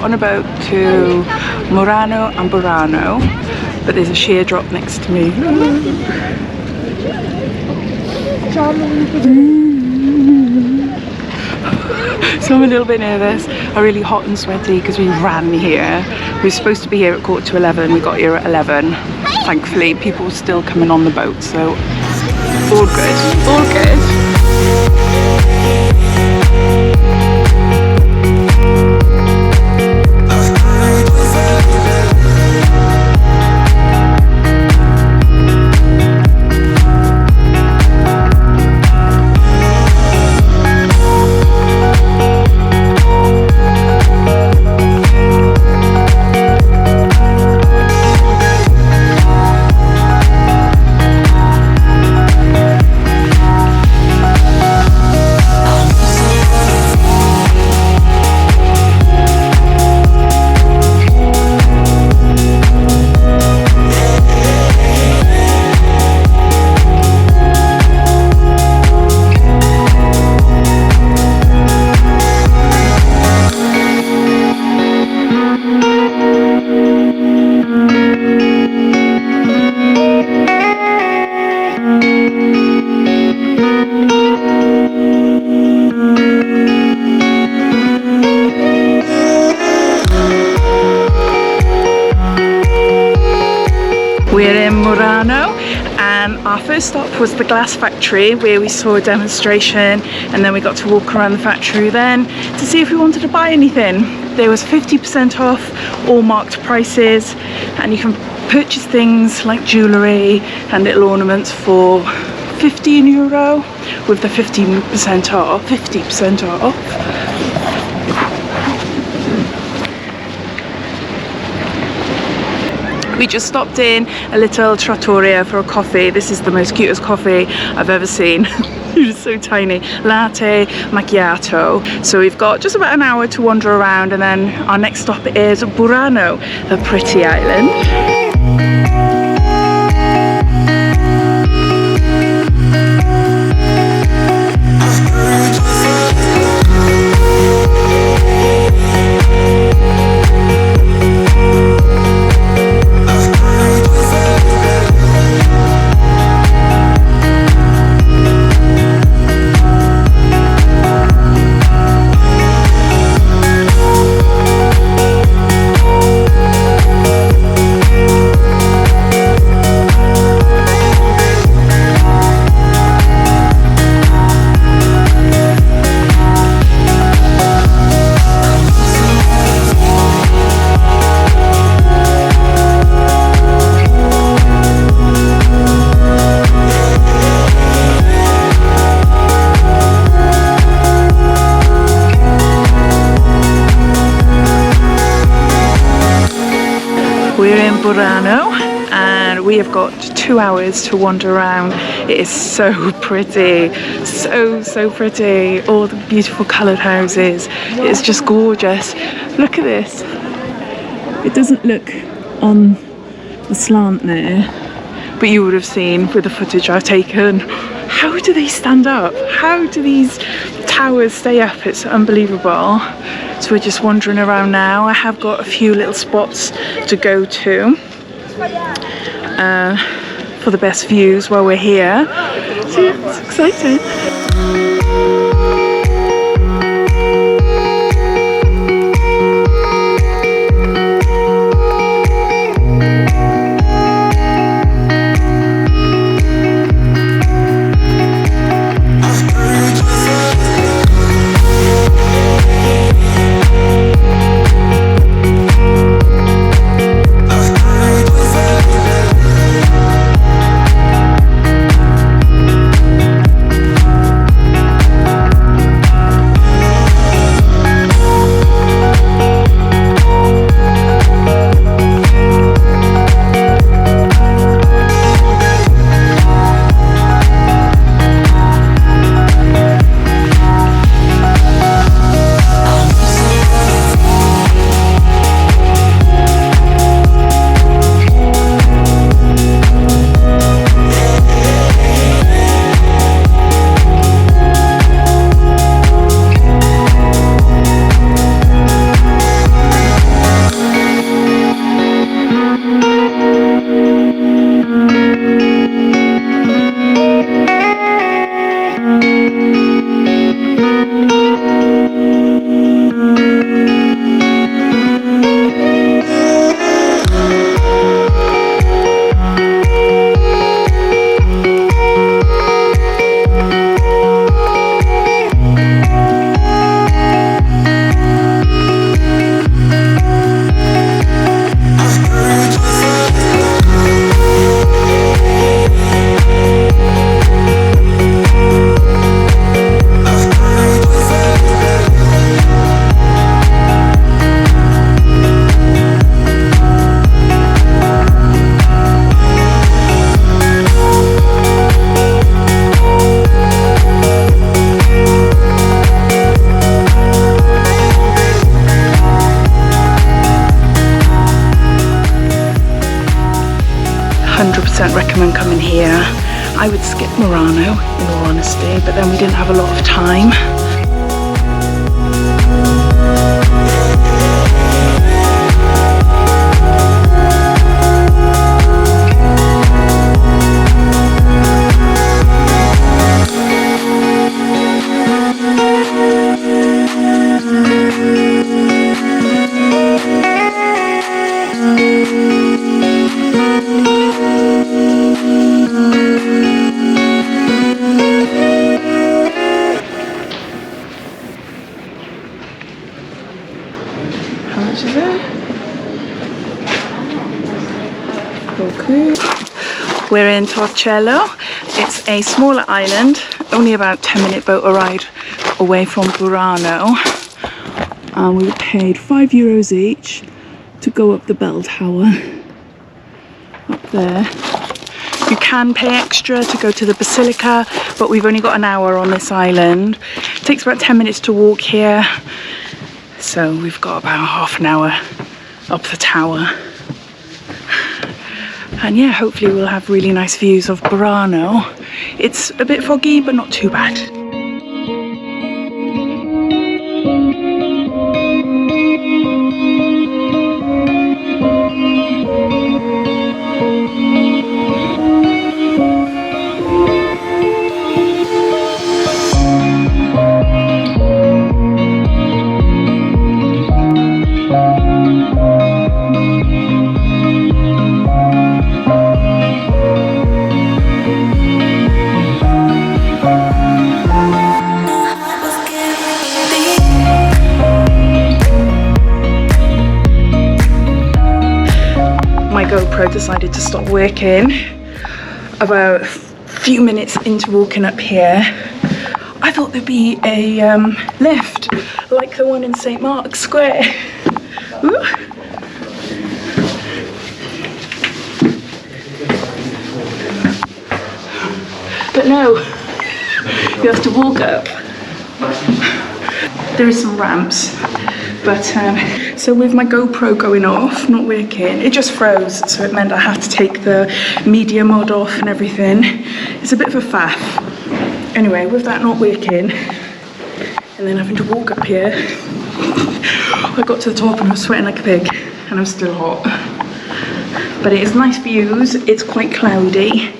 on a boat to Murano and Burano, but there's a sheer drop next to me. So I'm a little bit nervous. I'm really hot and sweaty because we ran here. We were supposed to be here at 11:15. We got here at 11. Thankfully, people were still coming on the boat, so all good, all good. We're in Murano, and our first stop was the glass factory where we saw a demonstration, and then we got to walk around the factory then to see if we wanted to buy anything. There was 50% off, all marked prices, and you can purchase things like jewellery and little ornaments for €15 with the 50% off. We just stopped in a little trattoria for a coffee. This is the most cutest coffee I've ever seen. It's so tiny. Latte macchiato. So we've got just about an hour to wander around, and then our next stop is Burano, the pretty island. We're in Burano, and we have got 2 hours to wander around. It is so pretty, so pretty. All the beautiful coloured houses. It's just gorgeous. Look at this. It doesn't look on the slant there, but you would have seen with the footage I've taken. How do they stand up? How do these towers stay up? It's unbelievable. So we're just wandering around now. I have got a few little spots to go to for the best views while we're here. So yeah, it's exciting. here. I would skip Murano, in all honesty, but then we didn't have a lot of time. How much is it? Okay. We're in Torchello. It's a smaller island, only about 10-minute boat ride away from Burano. And we paid €5 each to go up the bell tower. Up there. You can pay extra to go to the basilica, but we've only got an hour on this island. It takes about 10 minutes to walk here. So we've got about half an hour up the tower. And yeah, hopefully we'll have really nice views of Burano. It's a bit foggy, but not too bad. My GoPro decided to stop working about a few minutes into walking up here. I thought there'd be a lift like the one in St. Mark's Square. Ooh. But no, you have to walk up. There is some ramps, but so with my GoPro going off, not working, it just froze, so it meant I had to take the media mod off and everything. It's a bit of a faff. Anyway, with that not working, and then having to walk up here, I got to the top and I was sweating like a pig, and I'm still hot. But it is nice views. It's quite cloudy.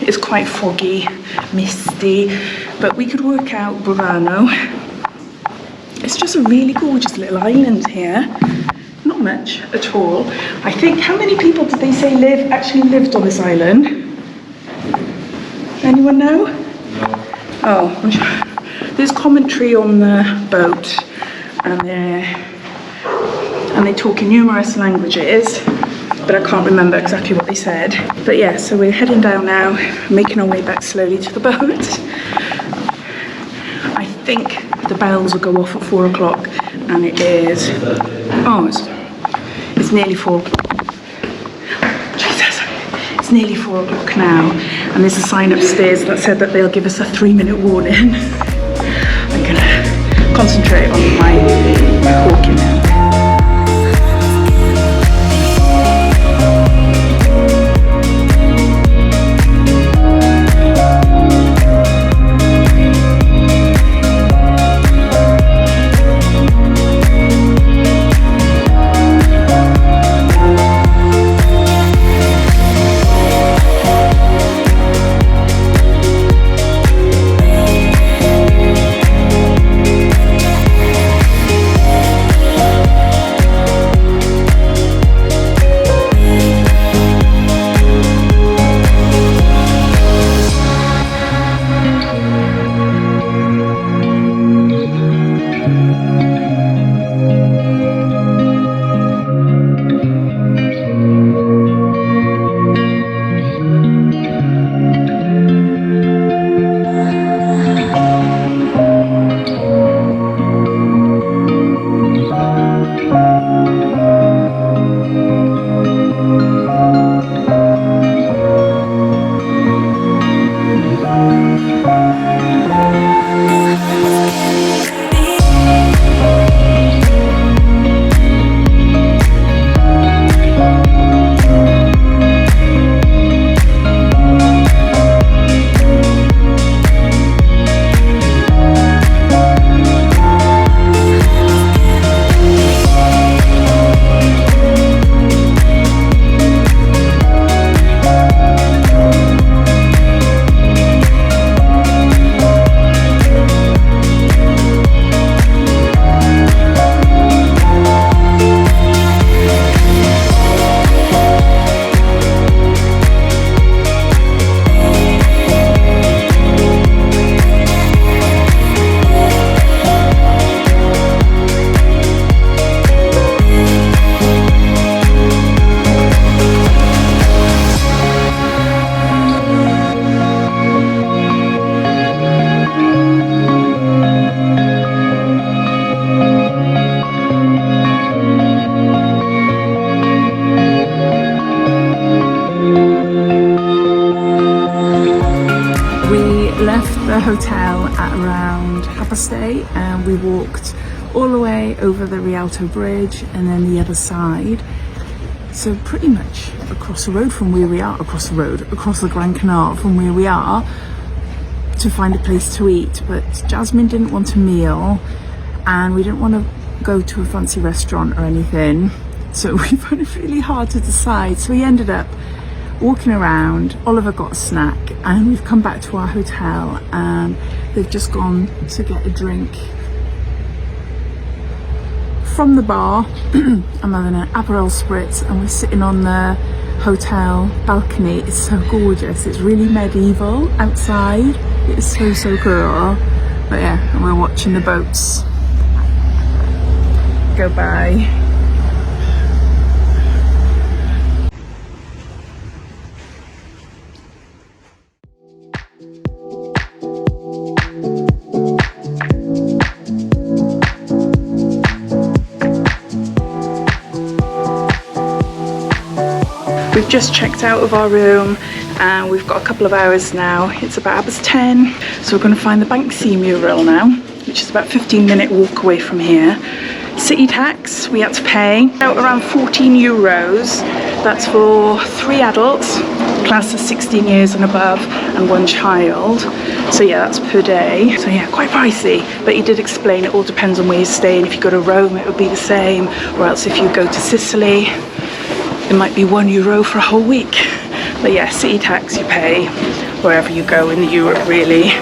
It's quite foggy, misty, but we could work out Burano. It's just a really gorgeous little island here. Not much at all. I think, how many people did they say actually lived on this island? Anyone know? No. Oh, I'm sure. There's commentary on the boat, and they talk in numerous languages, but I can't remember exactly what they said. But yeah, so we're heading down now, making our way back slowly to the boat. I think the bells will go off at 4 o'clock, and it is, oh, it's nearly 4 o'clock. Jesus, it's nearly 4 o'clock now, and there's a sign upstairs that said that they'll give us a 3-minute warning. I'm gonna concentrate on my walking now. say, and we walked all the way over the Rialto bridge and then the other side. So pretty much across the road from where we are, across the Grand Canal from where we are, to find a place to eat. But Jasmine didn't want a meal and we didn't want to go to a fancy restaurant or anything. So we found it really hard to decide. So we ended up walking around. Oliver got a snack and we've come back to our hotel and they've just gone to get a drink from the bar. I'm having an Aperol Spritz and we're sitting on the hotel balcony. It's so gorgeous. It's really medieval outside. It's so cool. But yeah, and we're watching the boats go by. We've just checked out of our room and we've got a couple of hours now. It's about 10, so we're going to find the Banksy mural now, which is about a 15-minute walk away from here. City tax we had to pay out around 14 euros. That's for 3 adults, class of 16 years and above, and 1 child. So yeah, that's per day. So yeah, quite pricey, but he did explain it all depends on where you're staying. If you go to Rome it would be the same, or else if you go to Sicily it might be 1 euro for a whole week. But yeah, city tax you pay wherever you go in Europe really.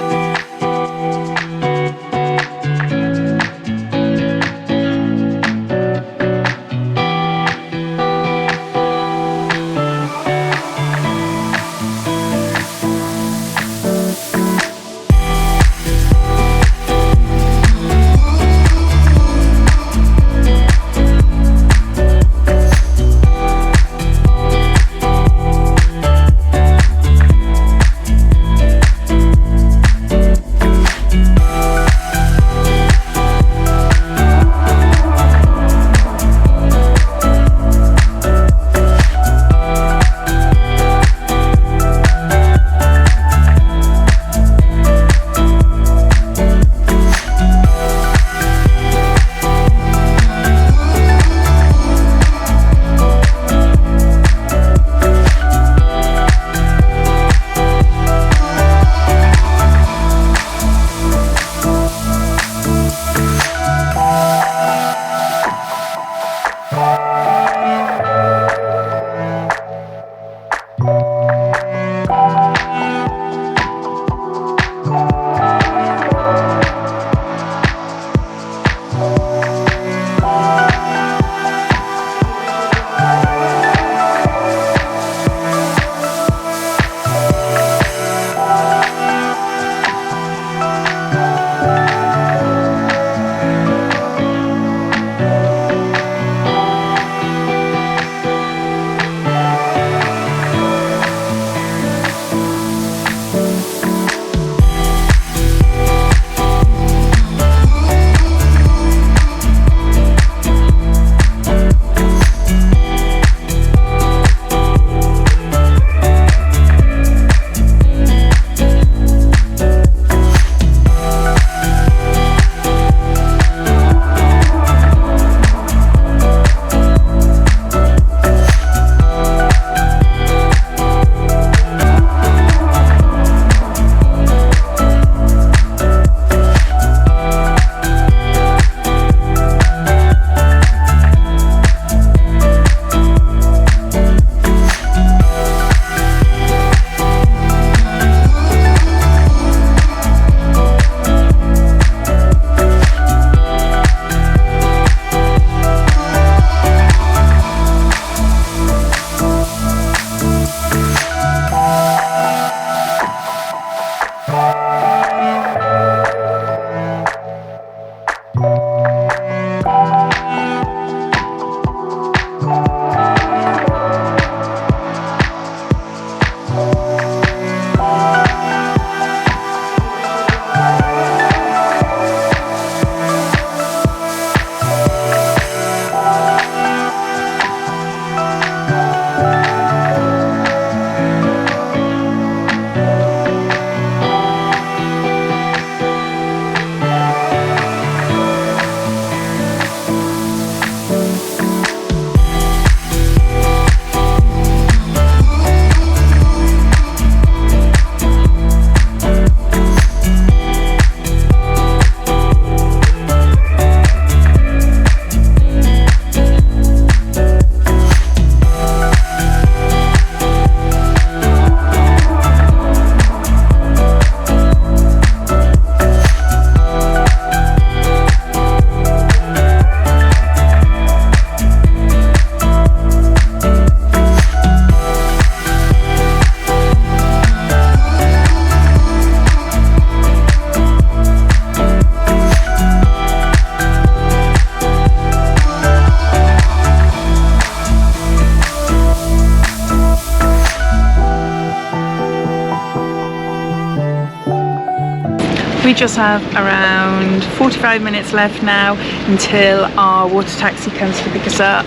just have around 45 minutes left now until our water taxi comes to pick us up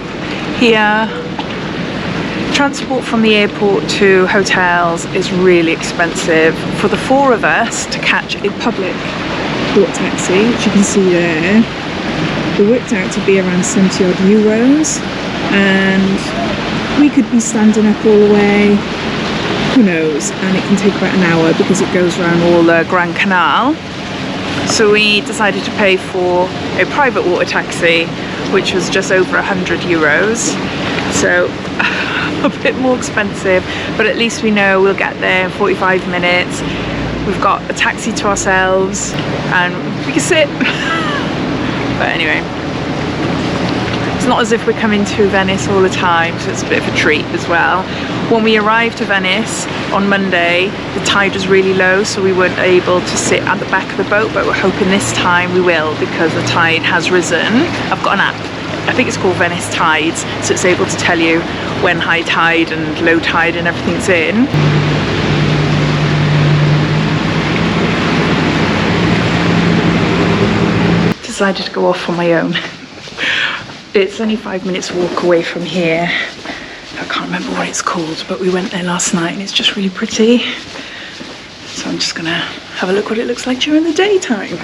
here. Transport from the airport to hotels is really expensive. For the 4 of us to catch a public water taxi, which you can see there, it worked out to be around 70 odd euros, and we could be standing up all the way, who knows, and it can take about an hour because it goes around all the Grand Canal. So we decided to pay for a private water taxi, which was just over 100 euros. So a bit more expensive, but at least we know we'll get there in 45 minutes. We've got a taxi to ourselves and we can sit. But anyway, it's not as if we're coming to Venice all the time, so it's a bit of a treat as well. When we arrived to Venice on Monday, the tide was really low, so we weren't able to sit at the back of the boat, but we're hoping this time we will because the tide has risen. I've got an app, I think it's called Venice Tides, so it's able to tell you when high tide and low tide and everything's in. Decided to go off on my own. It's only 5 minutes walk away from here. I can't remember what it's called, but we went there last night and it's just really pretty. So I'm just gonna have a look what it looks like during the daytime.